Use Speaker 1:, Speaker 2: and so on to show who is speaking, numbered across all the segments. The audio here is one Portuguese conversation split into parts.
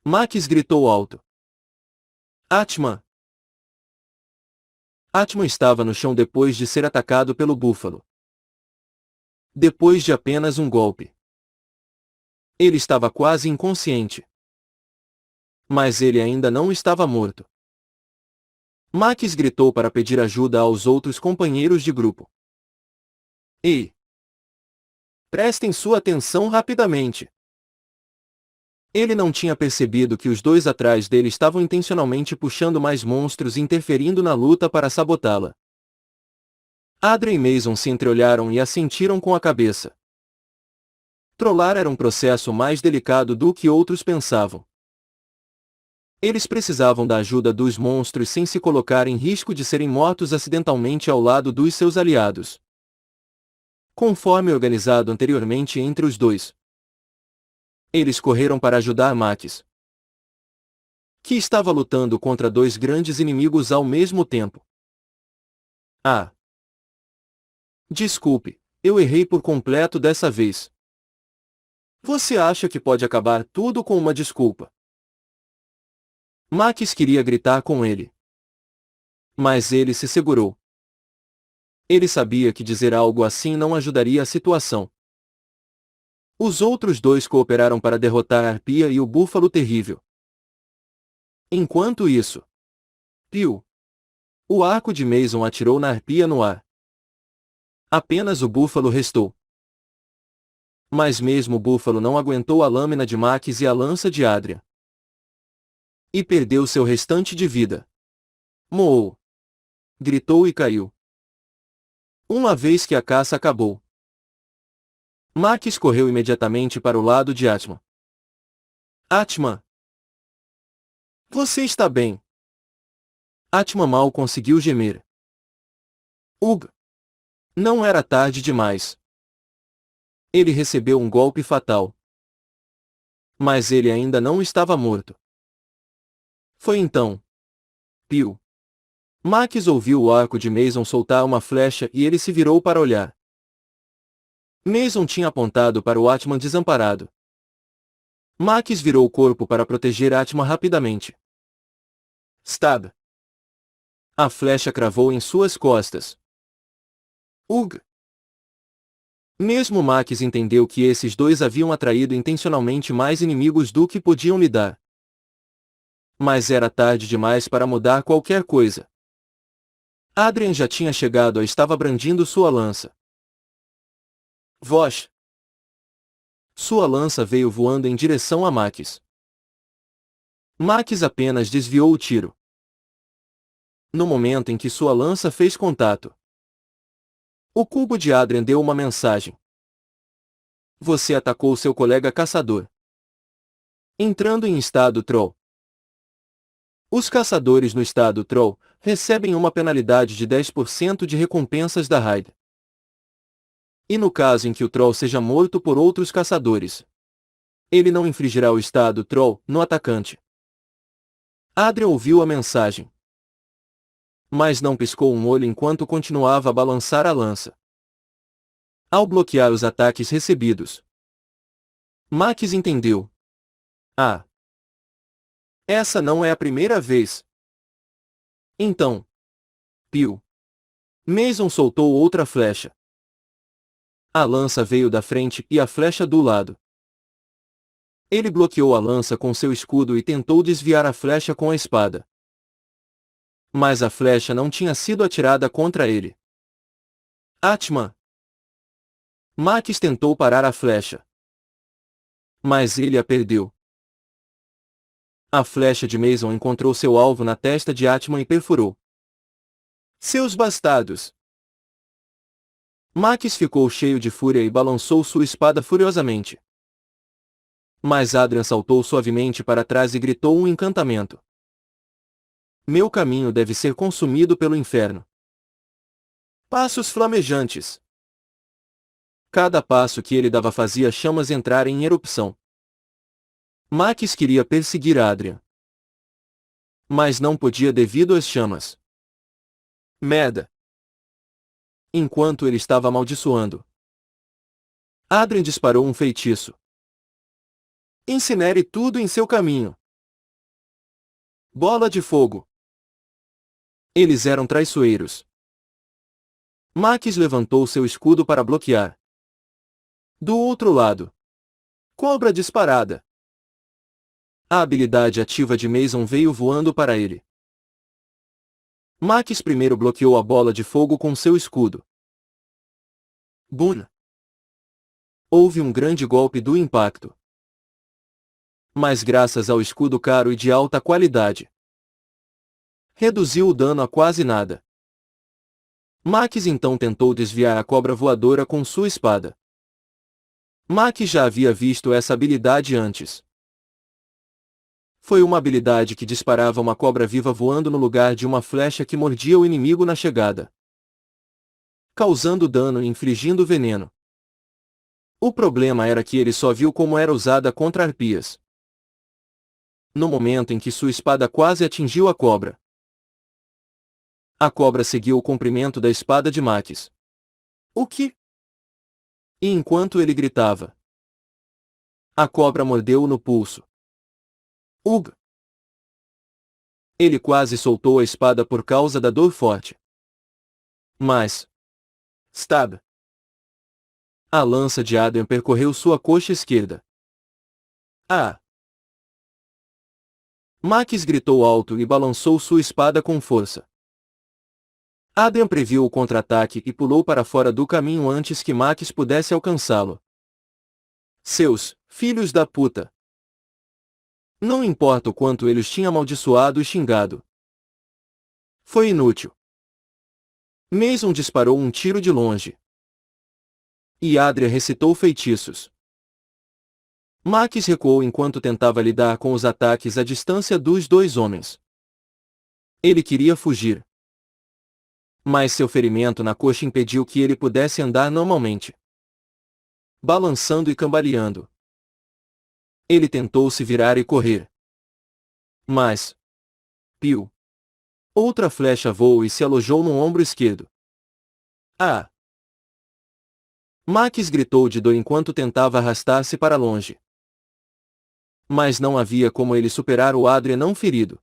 Speaker 1: Max gritou alto. Atman! Atman estava no chão depois de ser atacado pelo búfalo. Depois de apenas um golpe. Ele estava quase inconsciente. Mas ele ainda não estava morto. Max gritou para pedir ajuda aos outros companheiros de grupo. Ei! Prestem sua atenção rapidamente. Ele não tinha percebido que os dois atrás dele estavam intencionalmente puxando mais monstros e interferindo na luta para sabotá-la. Adrien e Mason se entreolharam e assentiram com a cabeça. Trollar era um processo mais delicado do que outros pensavam. Eles precisavam da ajuda dos monstros sem se colocar em risco de serem mortos acidentalmente ao lado dos seus aliados. Conforme organizado anteriormente entre os dois. Eles correram para ajudar Max, que estava lutando contra dois grandes inimigos ao mesmo tempo. Ah! Desculpe, eu errei por completo dessa vez. Você acha que pode acabar tudo com uma desculpa? Max queria gritar com ele. Mas ele se segurou. Ele sabia que dizer algo assim não ajudaria a situação. Os outros dois cooperaram para derrotar a arpia e o búfalo terrível. Enquanto isso, Piu! O arco de Mason atirou na arpia no ar. Apenas o búfalo restou. Mas mesmo o búfalo não aguentou a lâmina de Max e a lança de Adrien. E perdeu seu restante de vida. Moou! Gritou e caiu. Uma vez que a caça acabou. Max correu imediatamente para o lado de Atman. Atman! Você está bem? Atman mal conseguiu gemer. Ugh! Não era tarde demais. Ele recebeu um golpe fatal. Mas ele ainda não estava morto. Foi então. Piu! Max ouviu o arco de Mason soltar uma flecha e ele se virou para olhar. Mason tinha apontado para o Atman desamparado. Max virou o corpo para proteger Atman rapidamente. Stab! A flecha cravou em suas costas. Ugh! Mesmo Max entendeu que esses dois haviam atraído intencionalmente mais inimigos do que podiam lidar. Mas era tarde demais para mudar qualquer coisa. Adrien já tinha chegado e estava brandindo sua lança. Vosh! Sua lança veio voando em direção a Max. Max apenas desviou o tiro. No momento em que sua lança fez contato, o cubo de Adrien deu uma mensagem. Você atacou seu colega caçador. Entrando em estado Troll. Os caçadores no estado Troll recebem uma penalidade de 10% de recompensas da raid. E no caso em que o Troll seja morto por outros caçadores, ele não infringirá o estado Troll no atacante. Adrien ouviu a mensagem, mas não piscou um olho enquanto continuava a balançar a lança. Ao bloquear os ataques recebidos, Max entendeu. Ah! Essa não é a primeira vez. Então, Piu! Mason soltou outra flecha. A lança veio da frente e a flecha do lado. Ele bloqueou a lança com seu escudo e tentou desviar a flecha com a espada. Mas a flecha não tinha sido atirada contra ele. Atman! Max tentou parar a flecha. Mas ele a perdeu. A flecha de Mason encontrou seu alvo na testa de Atman e perfurou. Seus bastardos! Max ficou cheio de fúria e balançou sua espada furiosamente. Mas Adrien saltou suavemente para trás e gritou um encantamento. Meu caminho deve ser consumido pelo inferno. Passos flamejantes. Cada passo que ele dava fazia chamas entrarem em erupção. Max queria perseguir Adrien, mas não podia devido às chamas. Merda! Enquanto ele estava amaldiçoando, Adrien disparou um feitiço. Incinere tudo em seu caminho. Bola de fogo! Eles eram traiçoeiros. Max levantou seu escudo para bloquear. Do outro lado. Cobra disparada. A habilidade ativa de Mason veio voando para ele. Max primeiro bloqueou a bola de fogo com seu escudo. Bum! Houve um grande golpe do impacto. Mas graças ao escudo caro e de alta qualidade, reduziu o dano a quase nada. Max então tentou desviar a cobra voadora com sua espada. Max já havia visto essa habilidade antes. Foi uma habilidade que disparava uma cobra viva voando no lugar de uma flecha que mordia o inimigo na chegada, causando dano e infligindo veneno. O problema era que ele só viu como era usada contra arpias. No momento em que sua espada quase atingiu a cobra seguiu o comprimento da espada de Max. O que? E enquanto ele gritava, a cobra mordeu-o no pulso. Ugh! Ele quase soltou a espada por causa da dor forte. Mas... Stab! A lança de Adrian percorreu sua coxa esquerda. Ah! Max gritou alto e balançou sua espada com força. Adrian previu o contra-ataque e pulou para fora do caminho antes que Max pudesse alcançá-lo. Seus filhos da puta! Não importa o quanto ele os tinha amaldiçoado e xingado. Foi inútil. Mason disparou um tiro de longe. E Adrian recitou feitiços. Max recuou enquanto tentava lidar com os ataques à distância dos dois homens. Ele queria fugir. Mas seu ferimento na coxa impediu que ele pudesse andar normalmente. Balançando e cambaleando. Ele tentou se virar e correr. Mas... Piu! Outra flecha voou e se alojou no ombro esquerdo. Ah! Max gritou de dor enquanto tentava arrastar-se para longe. Mas não havia como ele superar o Adrian não ferido.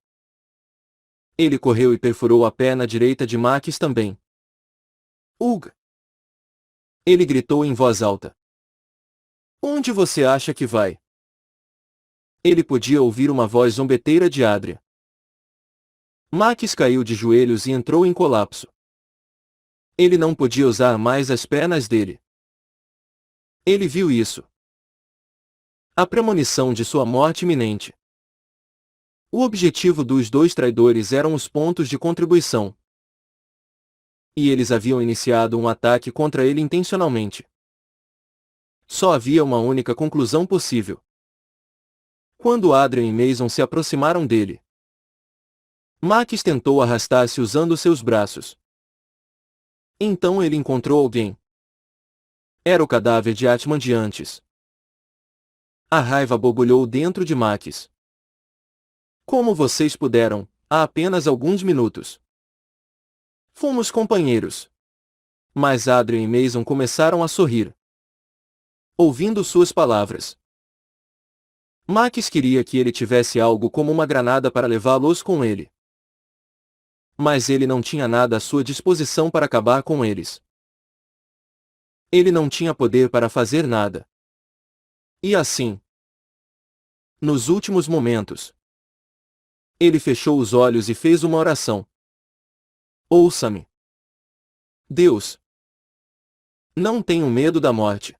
Speaker 1: Ele correu e perfurou a perna direita de Max também. Ugh! Ele gritou em voz alta. Onde você acha que vai? Ele podia ouvir uma voz zombeteira de Adrian. Max caiu de joelhos e entrou em colapso. Ele não podia usar mais as pernas dele. Ele viu isso. A premonição de sua morte iminente. O objetivo dos dois traidores eram os pontos de contribuição. E eles haviam iniciado um ataque contra ele intencionalmente. Só havia uma única conclusão possível. Quando Adrian e Mason se aproximaram dele, Max tentou arrastar-se usando seus braços. Então ele encontrou alguém. Era o cadáver de Atman de antes. A raiva borbulhou dentro de Max. Como vocês puderam, há apenas alguns minutos. Fomos companheiros. Mas Adrian e Mason começaram a sorrir, ouvindo suas palavras. Max queria que ele tivesse algo como uma granada para levá-los com ele. Mas ele não tinha nada à sua disposição para acabar com eles. Ele não tinha poder para fazer nada. E assim, nos últimos momentos, ele fechou os olhos e fez uma oração. Ouça-me. Deus. Não tenho medo da morte.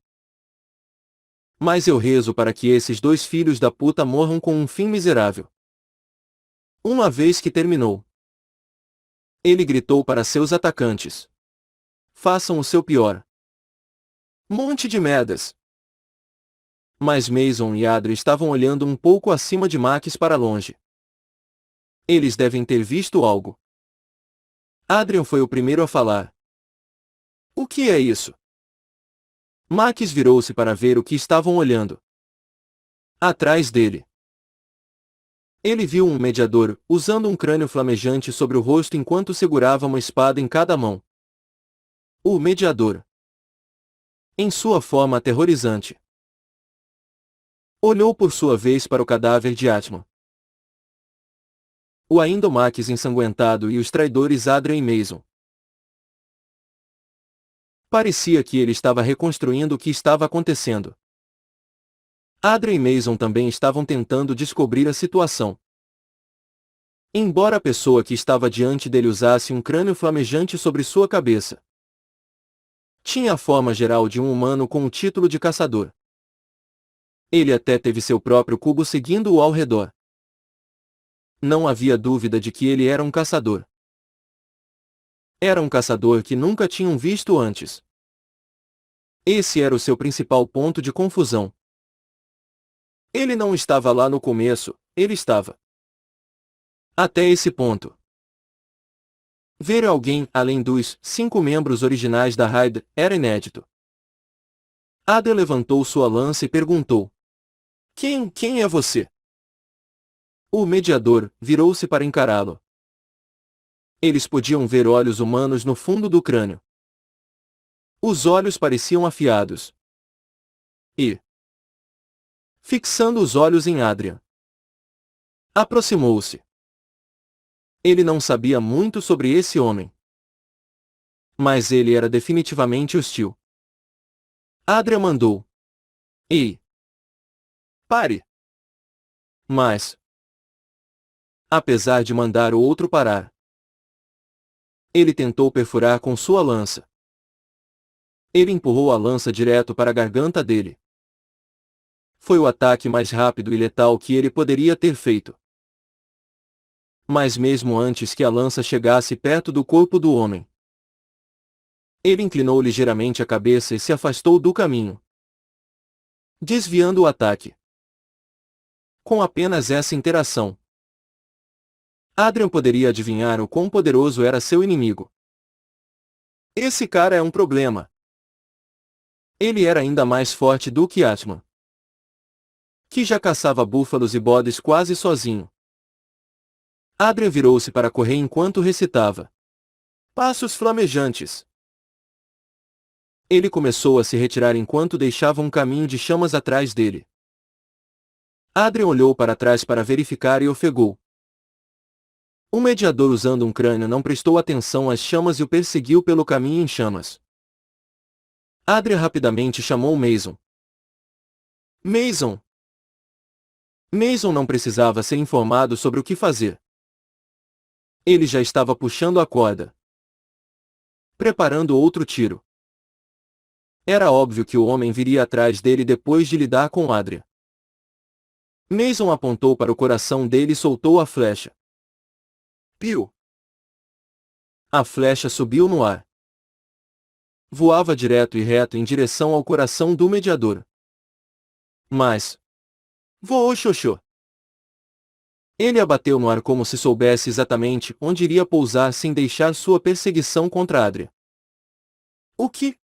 Speaker 1: Mas eu rezo para que esses dois filhos da puta morram com um fim miserável. Uma vez que terminou, ele gritou para seus atacantes. Façam o seu pior. Monte de merdas. Mas Mason e Adrian estavam olhando um pouco acima de Max para longe. Eles devem ter visto algo. Adrian foi o primeiro a falar. O que é isso? Max virou-se para ver o que estavam olhando. Atrás dele. Ele viu um mediador, usando um crânio flamejante sobre o rosto enquanto segurava uma espada em cada mão. O mediador, em sua forma aterrorizante, olhou por sua vez para o cadáver de Atman. O ainda Max ensanguentado e os traidores Adrian e Mason. Parecia que ele estava reconstruindo o que estava acontecendo. Adrian e Mason também estavam tentando descobrir a situação. Embora a pessoa que estava diante dele usasse um crânio flamejante sobre sua cabeça, tinha a forma geral de um humano com o título de caçador. Ele até teve seu próprio cubo seguindo-o ao redor. Não havia dúvida de que ele era um caçador. Era um caçador que nunca tinham visto antes. Esse era o seu principal ponto de confusão. Ele não estava lá no começo, ele estava até esse ponto. Ver alguém, além dos 5 membros originais da raid, era inédito. Ada levantou sua lança e perguntou: Quem é você? O mediador virou-se para encará-lo. Eles podiam ver olhos humanos no fundo do crânio. Os olhos pareciam afiados. E, fixando os olhos em Adrian, aproximou-se. Ele não sabia muito sobre esse homem. Mas ele era definitivamente hostil. Adrian mandou: Ei! Pare! Mas, apesar de mandar o outro parar, ele tentou perfurar com sua lança. Ele empurrou a lança direto para a garganta dele. Foi o ataque mais rápido e letal que ele poderia ter feito. Mas mesmo antes que a lança chegasse perto do corpo do homem, ele inclinou ligeiramente a cabeça e se afastou do caminho, desviando o ataque. Com apenas essa interação, Adrian poderia adivinhar o quão poderoso era seu inimigo. Esse cara é um problema. Ele era ainda mais forte do que Atman, que já caçava búfalos e bodes quase sozinho. Adrian virou-se para correr enquanto recitava passos flamejantes. Ele começou a se retirar enquanto deixava um caminho de chamas atrás dele. Adrian olhou para trás para verificar e ofegou. O mediador usando um crânio não prestou atenção às chamas e o perseguiu pelo caminho em chamas. Adrian rapidamente chamou Mason. Mason! Mason não precisava ser informado sobre o que fazer. Ele já estava puxando a corda, preparando outro tiro. Era óbvio que o homem viria atrás dele depois de lidar com Adrian. Mason apontou para o coração dele e soltou a flecha. Piu! A flecha subiu no ar. Voava direto e reto em direção ao coração do mediador. Mas voou xoxô. Ele abateu no ar como se soubesse exatamente onde iria pousar sem deixar sua perseguição contra Adrian. O que?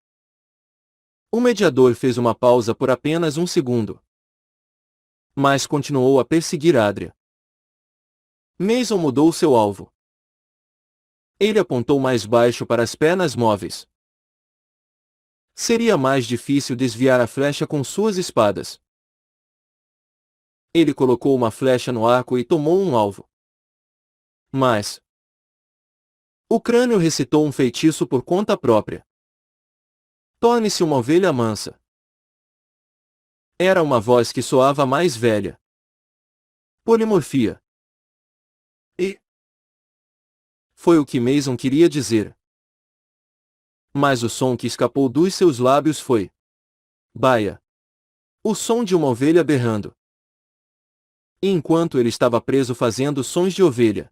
Speaker 1: O mediador fez uma pausa por apenas um segundo, mas continuou a perseguir Adrian. Mason mudou seu alvo. Ele apontou mais baixo para as pernas móveis. Seria mais difícil desviar a flecha com suas espadas. Ele colocou uma flecha no arco e tomou um alvo. Mas o crânio recitou um feitiço por conta própria. Torne-se uma ovelha mansa. Era uma voz que soava mais velha. Polimorfia. E foi o que Mason queria dizer. Mas o som que escapou dos seus lábios foi baia. O som de uma ovelha berrando. E enquanto ele estava preso fazendo sons de ovelha,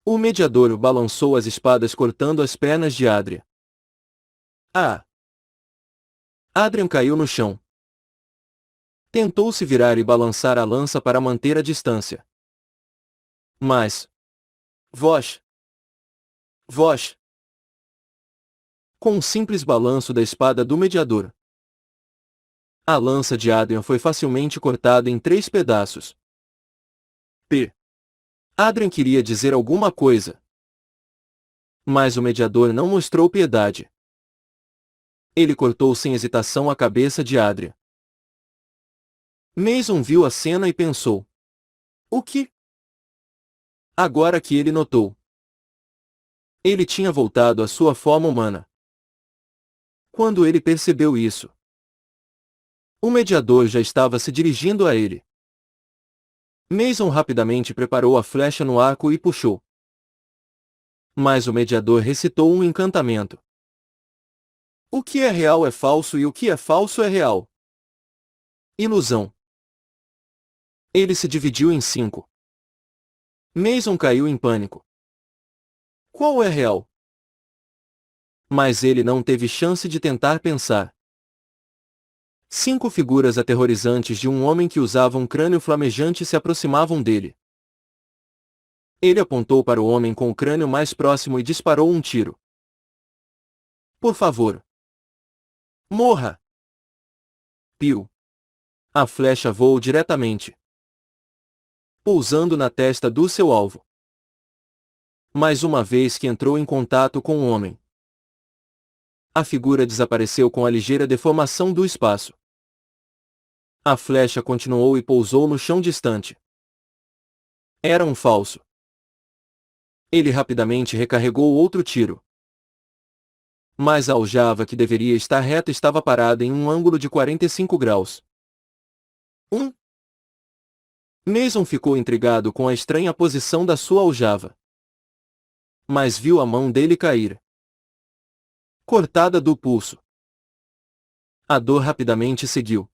Speaker 1: o mediador balançou as espadas cortando as pernas de Adrian. Ah! Adrian caiu no chão. Tentou se virar e balançar a lança para manter a distância. Mas Voz! Voz! Com um simples balanço da espada do mediador, a lança de Adrian foi facilmente cortada em 3 pedaços. Adrian queria dizer alguma coisa, mas o mediador não mostrou piedade. Ele cortou sem hesitação a cabeça de Adrian. Mason viu a cena e pensou: o que? Agora que ele notou, ele tinha voltado à sua forma humana. Quando ele percebeu isso, o mediador já estava se dirigindo a ele. Mason rapidamente preparou a flecha no arco e puxou. Mas o mediador recitou um encantamento. O que é real é falso e o que é falso é real. Ilusão. Ele se dividiu em 5. Mason caiu em pânico. Qual é real? Mas ele não teve chance de tentar pensar. 5 figuras aterrorizantes de um homem que usava um crânio flamejante se aproximavam dele. Ele apontou para o homem com o crânio mais próximo e disparou um tiro. Por favor. Morra! Piu. A flecha voou diretamente, pousando na testa do seu alvo. Mais uma vez que entrou em contato com o homem, a figura desapareceu com a ligeira deformação do espaço. A flecha continuou e pousou no chão distante. Era um falso. Ele rapidamente recarregou outro tiro. Mas a aljava que deveria estar reta estava parada em um ângulo de 45 graus. Mason ficou intrigado com a estranha posição da sua aljava. Mas viu a mão dele cair, cortada do pulso. A dor rapidamente seguiu.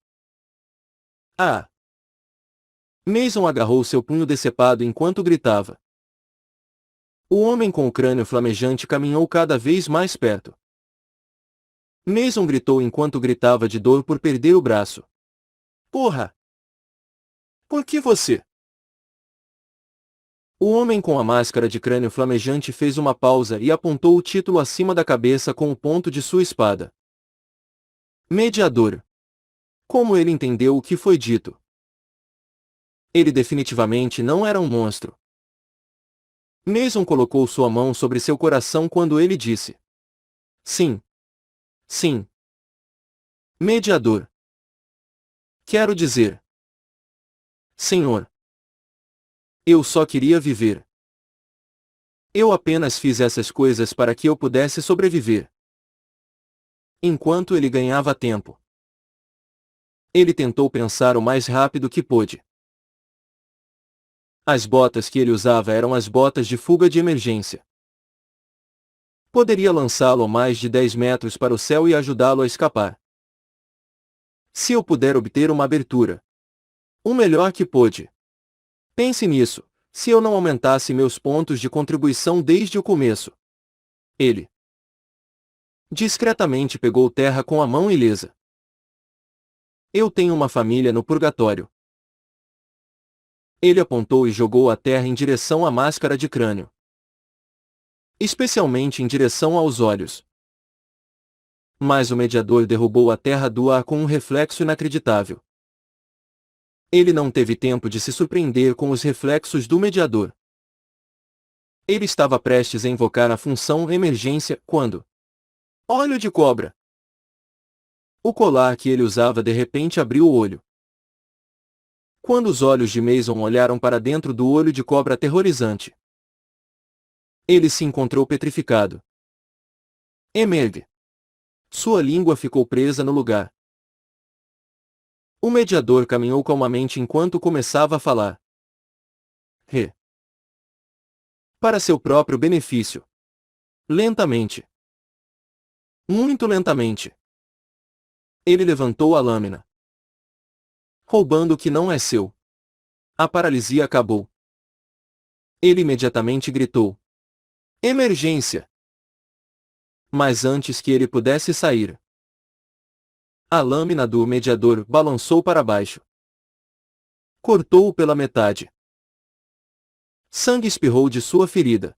Speaker 1: Ah! Mason agarrou seu punho decepado enquanto gritava. O homem com o crânio flamejante caminhou cada vez mais perto. Mason gritou enquanto gritava de dor por perder o braço. Porra! Por que você? O homem com a máscara de crânio flamejante fez uma pausa e apontou o título acima da cabeça com o ponto de sua espada. Mediador. Como ele entendeu o que foi dito? Ele definitivamente não era um monstro. Mason colocou sua mão sobre seu coração quando ele disse: Sim. Sim. Mediador. Quero dizer. Senhor. Eu só queria viver. Eu apenas fiz essas coisas para que eu pudesse sobreviver. Enquanto ele ganhava tempo, ele tentou pensar o mais rápido que pôde. As botas que ele usava eram as botas de fuga de emergência. Poderia lançá-lo a mais de 10 metros para o céu e ajudá-lo a escapar. Se eu puder obter uma abertura, o melhor que pôde. Pense nisso, se eu não aumentasse meus pontos de contribuição desde o começo. Ele discretamente pegou terra com a mão ilesa. Eu tenho uma família no purgatório. Ele apontou e jogou a terra em direção à máscara de crânio. Especialmente em direção aos olhos. Mas o mediador derrubou a terra do ar com um reflexo inacreditável. Ele não teve tempo de se surpreender com os reflexos do mediador. Ele estava prestes a invocar a função emergência quando... Olho de cobra! O colar que ele usava de repente abriu o olho. Quando os olhos de Mason olharam para dentro do olho de cobra aterrorizante, ele se encontrou petrificado. Emerge! Sua língua ficou presa no lugar. O mediador caminhou calmamente enquanto começava a falar. Para seu próprio benefício. Lentamente. Muito lentamente. Ele levantou a lâmina. Roubando o que não é seu. A paralisia acabou. Ele imediatamente gritou. Emergência! Mas antes que ele pudesse sair, a lâmina do mediador balançou para baixo. Cortou-o pela metade. Sangue espirrou de sua ferida.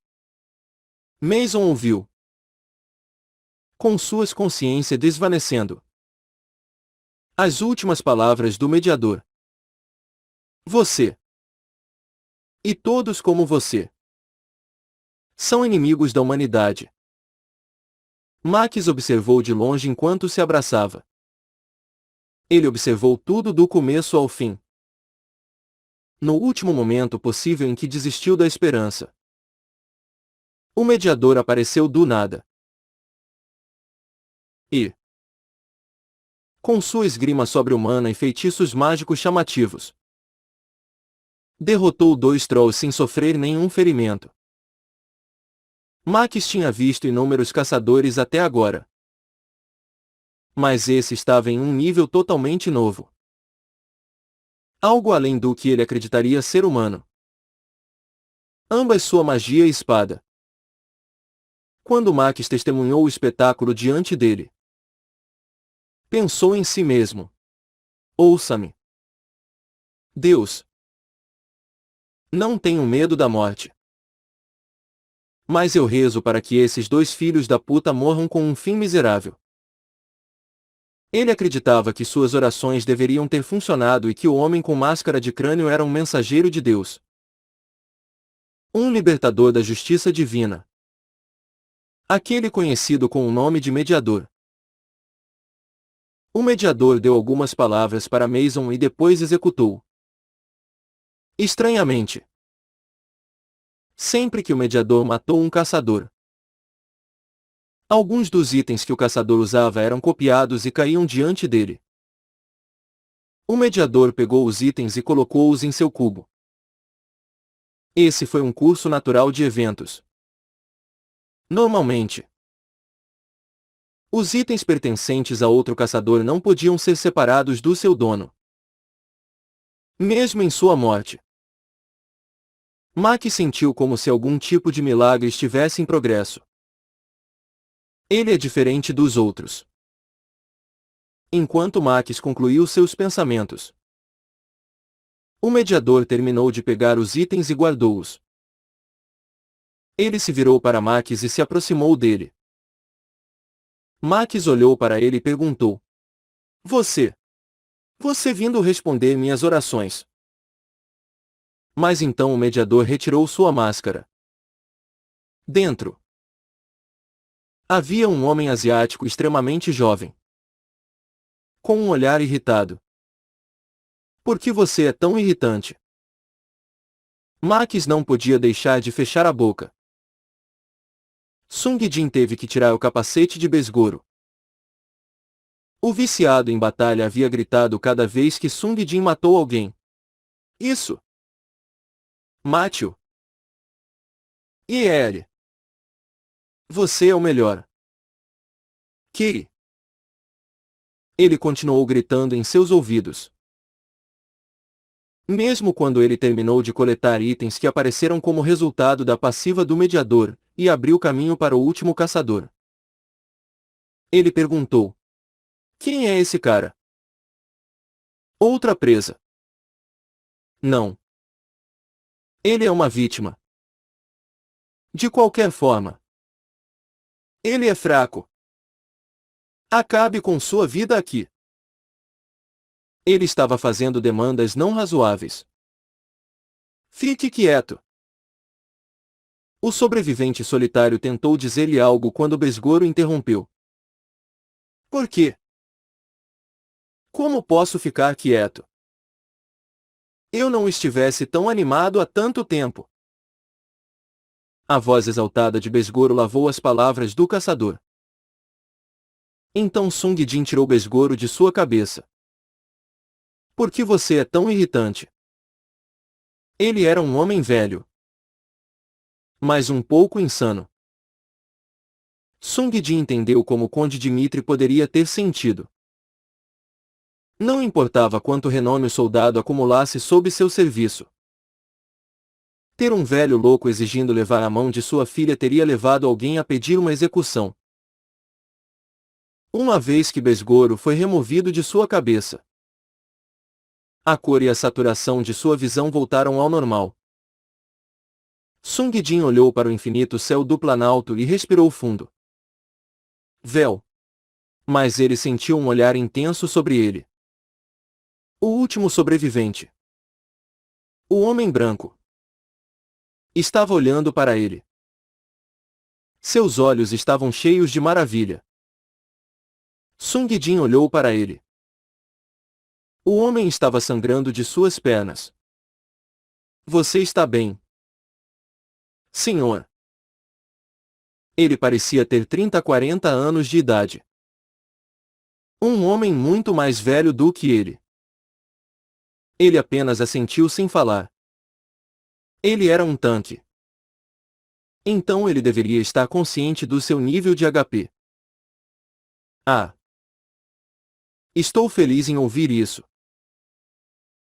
Speaker 1: Mason ouviu. Com suas consciência desvanecendo. As últimas palavras do mediador. Você. E todos como você. São inimigos da humanidade. Max observou de longe enquanto se abraçava. Ele observou tudo do começo ao fim. no último momento possível em que desistiu da esperança. O mediador apareceu do nada. E, com sua esgrima sobre-humana e feitiços mágicos chamativos, derrotou 2 trolls sem sofrer nenhum ferimento. Max tinha visto inúmeros caçadores até agora, mas esse estava em um nível totalmente novo. Algo além do que ele acreditaria ser humano. Ambas sua magia e espada. Quando Max testemunhou o espetáculo diante dele, pensou em si mesmo: ouça-me, Deus. Não tenho medo da morte. Mas eu rezo para que esses 2 filhos da puta morram com um fim miserável. Ele acreditava que suas orações deveriam ter funcionado e que o homem com máscara de crânio era um mensageiro de Deus. Um libertador da justiça divina. Aquele conhecido com o nome de mediador. O mediador deu algumas palavras para Mason e depois executou. Estranhamente, sempre que o mediador matou um caçador, alguns dos itens que o caçador usava eram copiados e caíam diante dele. O mediador pegou os itens e colocou-os em seu cubo. Esse foi um curso natural de eventos. Normalmente, os itens pertencentes a outro caçador não podiam ser separados do seu dono, mesmo em sua morte. Max sentiu como se algum tipo de milagre estivesse em progresso. Ele é diferente dos outros. Enquanto Max concluiu seus pensamentos, o mediador terminou de pegar os itens e guardou-os. Ele se virou para Max e se aproximou dele. Max olhou para ele e perguntou: Você vindo responder minhas orações? Mas então o mediador retirou sua máscara. Dentro havia um homem asiático extremamente jovem, com um olhar irritado. Por que você é tão irritante? Max não podia deixar de fechar a boca. Sung Jin teve que tirar o capacete de besgoro. O viciado em batalha havia gritado cada vez que Sung Jin matou alguém. Isso! Mate-o! E ele? Você é o melhor. Que? Ele continuou gritando em seus ouvidos. Mesmo quando ele terminou de coletar itens que apareceram como resultado da passiva do mediador, e abriu caminho para o último caçador. Ele perguntou: Quem é esse cara? Outra presa. Não. Ele é uma vítima. De qualquer forma, ele é fraco. Acabe com sua vida aqui. Ele estava fazendo demandas não razoáveis. Fique quieto. O sobrevivente solitário tentou dizer-lhe algo quando Besgoro interrompeu. Por quê? Como posso ficar quieto? Eu não estivesse tão animado há tanto tempo. A voz exaltada de Besgoro lavou as palavras do caçador. Então Sung Jin tirou Besgoro de sua cabeça. Por que você é tão irritante? Ele era um homem velho, mas um pouco insano. Sung Jin entendeu como o Conde Dmitri poderia ter sentido. Não importava quanto renome o soldado acumulasse sob seu serviço. Ter um velho louco exigindo levar a mão de sua filha teria levado alguém a pedir uma execução. Uma vez que Besgoro foi removido de sua cabeça, a cor e a saturação de sua visão voltaram ao normal. Sung Jin olhou para o infinito céu do planalto e respirou fundo. Véu. Mas ele sentiu um olhar intenso sobre ele. O último sobrevivente. O homem branco. Estava olhando para ele. Seus olhos estavam cheios de maravilha. Sung Jin olhou para ele. O homem estava sangrando de suas pernas. Você está bem? Senhor. Ele parecia ter 30 a 40 anos de idade. Um homem muito mais velho do que ele. Ele apenas assentiu sem falar. Ele era um tanque. Então ele deveria estar consciente do seu nível de HP. Ah! Estou feliz em ouvir isso.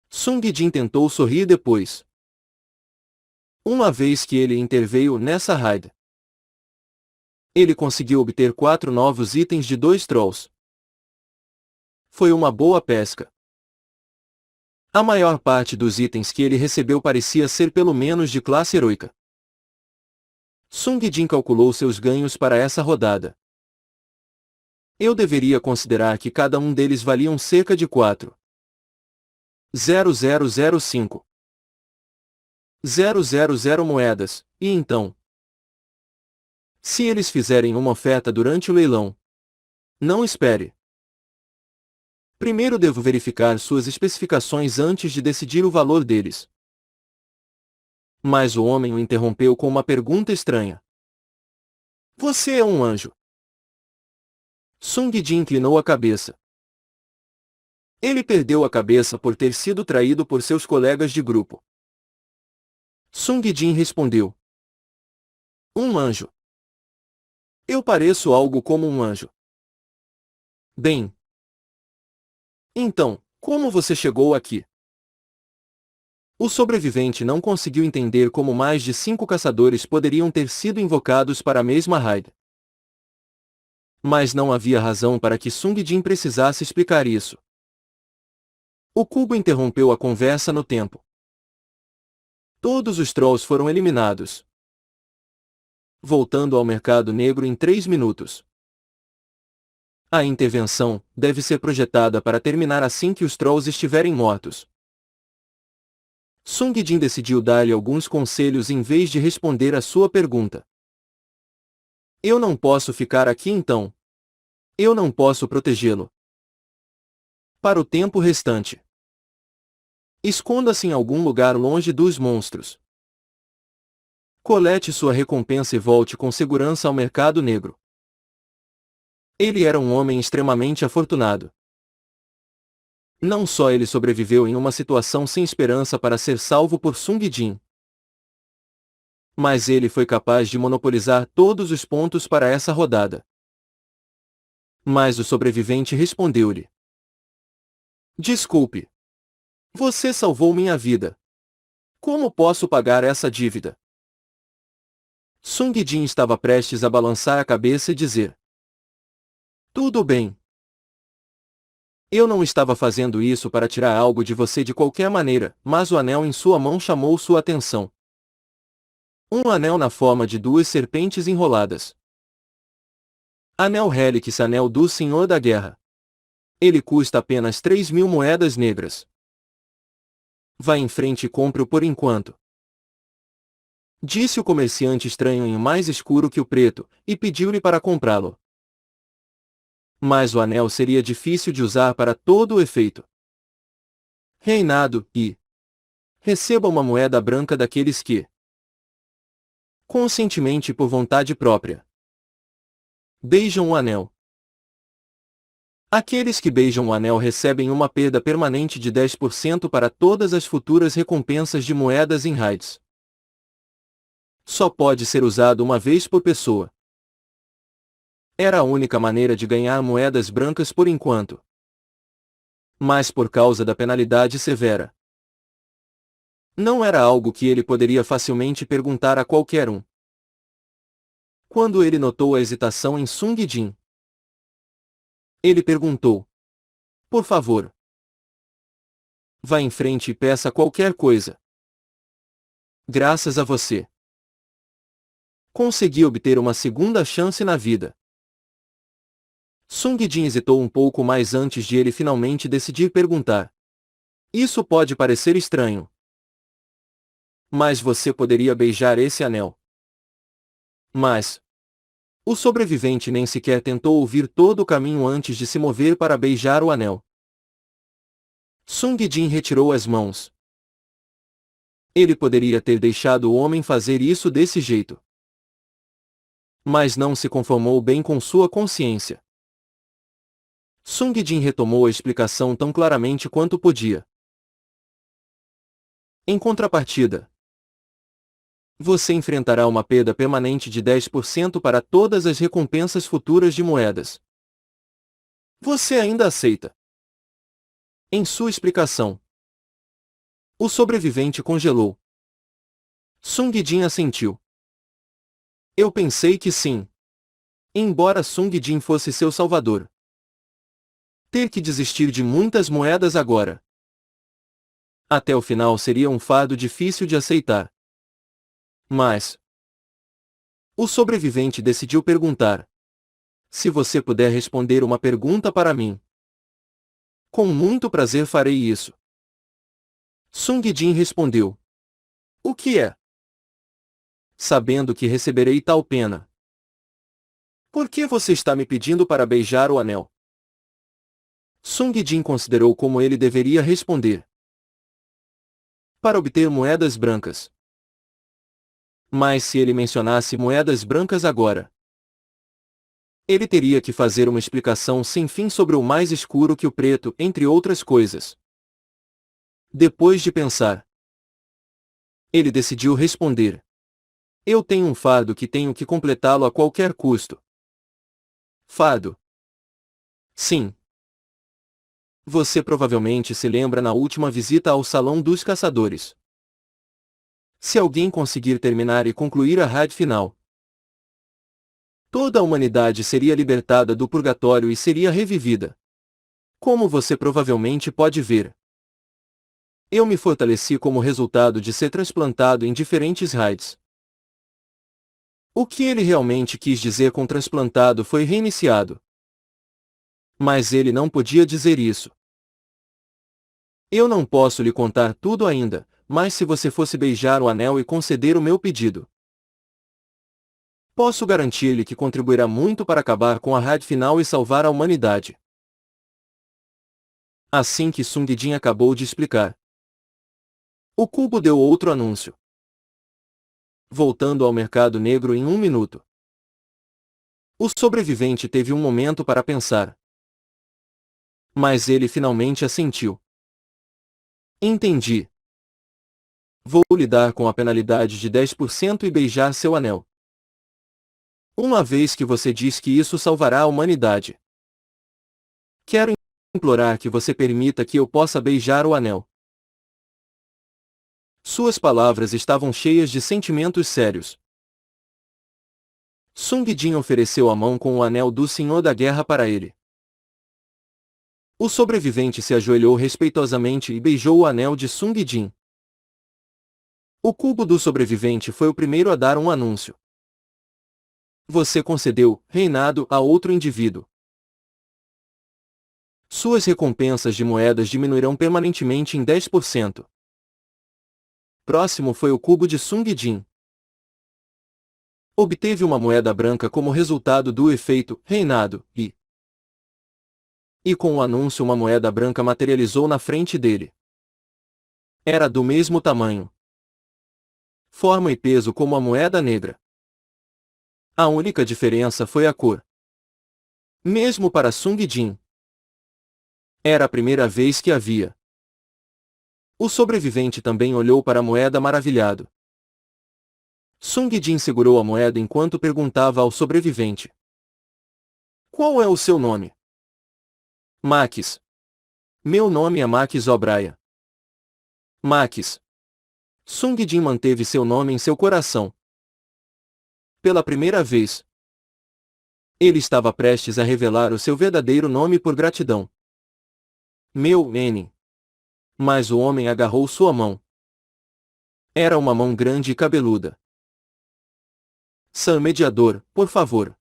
Speaker 1: Sung Jin tentou sorrir depois. Uma vez que ele interveio nessa raid, ele conseguiu obter 4 novos itens de 2 trolls. Foi uma boa pesca. A maior parte dos itens que ele recebeu parecia ser pelo menos de classe heroica. Sung Jin calculou seus ganhos para essa rodada. Eu deveria considerar que cada um deles valiam cerca de 4,0005. 000 moedas, e então? Se eles fizerem uma oferta durante o leilão, não espere. Primeiro devo verificar suas especificações antes de decidir o valor deles. Mas o homem o interrompeu com uma pergunta estranha. Você é um anjo? Sung Jin inclinou a cabeça. Ele perdeu a cabeça por ter sido traído por seus colegas de grupo. Sung Jin respondeu. Um anjo. Eu pareço algo como um anjo. Bem. Então, como você chegou aqui? O sobrevivente não conseguiu entender como mais de 5 caçadores poderiam ter sido invocados para a mesma raid. Mas não havia razão para que Sung Jin precisasse explicar isso. O cubo interrompeu a conversa no tempo. Todos os trolls foram eliminados. Voltando ao mercado negro em 3 minutos. A intervenção deve ser projetada para terminar assim que os trolls estiverem mortos. Sung Jin decidiu dar-lhe alguns conselhos em vez de responder a sua pergunta. Eu não posso ficar aqui então. Eu não posso protegê-lo. Para o tempo restante. Esconda-se em algum lugar longe dos monstros. Colete sua recompensa e volte com segurança ao mercado negro. Ele era um homem extremamente afortunado. Não só ele sobreviveu em uma situação sem esperança para ser salvo por Sung Jin, mas ele foi capaz de monopolizar todos os pontos para essa rodada. Mas o sobrevivente respondeu-lhe. Desculpe. Você salvou minha vida. Como posso pagar essa dívida? Sung Jin estava prestes a balançar a cabeça e dizer. Tudo bem. Eu não estava fazendo isso para tirar algo de você de qualquer maneira, mas o anel em sua mão chamou sua atenção. Um anel na forma de 2 serpentes enroladas. Anel Helix, anel do Senhor da Guerra. Ele custa apenas 3.000 moedas negras. Vá em frente e compre-o por enquanto. Disse o comerciante estranho em mais escuro que o preto, e pediu-lhe para comprá-lo. Mas o anel seria difícil de usar para todo o efeito. Reinado, e receba uma moeda branca daqueles que, conscientemente e por vontade própria, beijam o anel. Aqueles que beijam o anel recebem uma perda permanente de 10% para todas as futuras recompensas de moedas em raids. Só pode ser usado uma vez por pessoa. Era a única maneira de ganhar moedas brancas por enquanto. Mas por causa da penalidade severa, não era algo que ele poderia facilmente perguntar a qualquer um. Quando ele notou a hesitação em Sung Jin, ele perguntou. Por favor. Vá em frente e peça qualquer coisa. Graças a você, consegui obter uma segunda chance na vida. Sung Jin hesitou um pouco mais antes de ele finalmente decidir perguntar. Isso pode parecer estranho. Mas você poderia beijar esse anel. Mas o sobrevivente nem sequer tentou ouvir todo o caminho antes de se mover para beijar o anel. Sung Jin retirou as mãos. Ele poderia ter deixado o homem fazer isso desse jeito. Mas não se conformou bem com sua consciência. Sung Jin retomou a explicação tão claramente quanto podia. Em contrapartida, você enfrentará uma perda permanente de 10% para todas as recompensas futuras de moedas. Você ainda aceita? Em sua explicação, o sobrevivente congelou. Sung Jin assentiu. Eu pensei que sim. Embora Sung Jin fosse seu salvador. Ter que desistir de muitas moedas agora. Até o final seria um fardo difícil de aceitar. Mas o sobrevivente decidiu perguntar. Se você puder responder uma pergunta para mim. Com muito prazer farei isso. Sung Jin respondeu. O que é? Sabendo que receberei tal pena. Por que você está me pedindo para beijar o anel? Sung Jin considerou como ele deveria responder. Para obter moedas brancas. Mas se ele mencionasse moedas brancas agora, ele teria que fazer uma explicação sem fim sobre o mais escuro que o preto, entre outras coisas. Depois de pensar, ele decidiu responder. Eu tenho um fardo que tenho que completá-lo a qualquer custo. Fardo? Sim. Você provavelmente se lembra na última visita ao Salão dos Caçadores. Se alguém conseguir terminar e concluir a raid final, toda a humanidade seria libertada do purgatório e seria revivida. Como você provavelmente pode ver, eu me fortaleci como resultado de ser transplantado em diferentes raids. O que ele realmente quis dizer com transplantado foi reiniciado. Mas ele não podia dizer isso. Eu não posso lhe contar tudo ainda, mas se você fosse beijar o anel e conceder o meu pedido, posso garantir-lhe que contribuirá muito para acabar com a raid final e salvar a humanidade. Assim que Sung Jin acabou de explicar, o cubo deu outro anúncio. Voltando ao mercado negro em 1 minuto. O sobrevivente teve um momento para pensar. Mas ele finalmente assentiu. Entendi. Vou lidar com a penalidade de 10% e beijar seu anel. Uma vez que você diz que isso salvará a humanidade. Quero implorar que você permita que eu possa beijar o anel. Suas palavras estavam cheias de sentimentos sérios. Sung Jin ofereceu a mão com o anel do Senhor da Guerra para ele. O sobrevivente se ajoelhou respeitosamente e beijou o anel de Sung Jin. O cubo do sobrevivente foi o primeiro a dar um anúncio. Você concedeu reinado a outro indivíduo. Suas recompensas de moedas diminuirão permanentemente em 10%. Próximo foi o cubo de Sung Jin. Obteve uma moeda branca como resultado do efeito reinado e com o anúncio uma moeda branca materializou na frente dele. Era do mesmo tamanho, forma e peso como a moeda negra. A única diferença foi a cor. Mesmo para Sung Jin, era a primeira vez que a via. O sobrevivente também olhou para a moeda maravilhado. Sung Jin segurou a moeda enquanto perguntava ao sobrevivente. Qual é o seu nome? Max. Meu nome é Max O'Brien. Max. Sung Jin manteve seu nome em seu coração. Pela primeira vez, ele estava prestes a revelar o seu verdadeiro nome por gratidão. Meu N. Mas o homem agarrou sua mão. Era uma mão grande e cabeluda. Sam Mediador, por favor.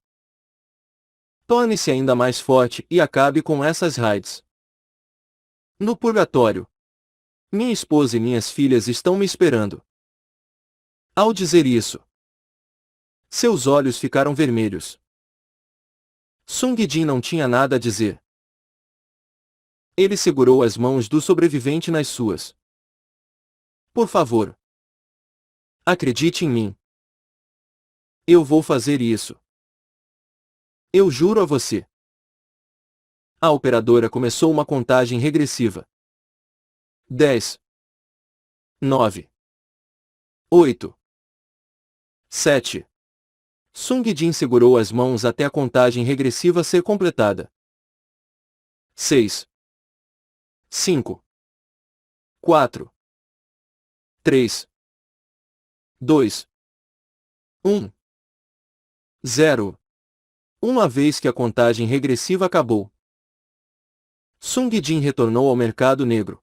Speaker 1: Torne-se ainda mais forte e acabe com essas raids. No purgatório. Minha esposa e minhas filhas estão me esperando. Ao dizer isso, seus olhos ficaram vermelhos. Sung Jin não tinha nada a dizer. Ele segurou as mãos do sobrevivente nas suas. Por favor. Acredite em mim. Eu vou fazer isso. Eu juro a você. A operadora começou uma contagem regressiva. 10, 9, 8, 7. Sung Jin segurou as mãos até a contagem regressiva ser completada. 6, 5, 4, 3, 2, 1, 0. Uma vez que a contagem regressiva acabou, Sung Jin retornou ao mercado negro.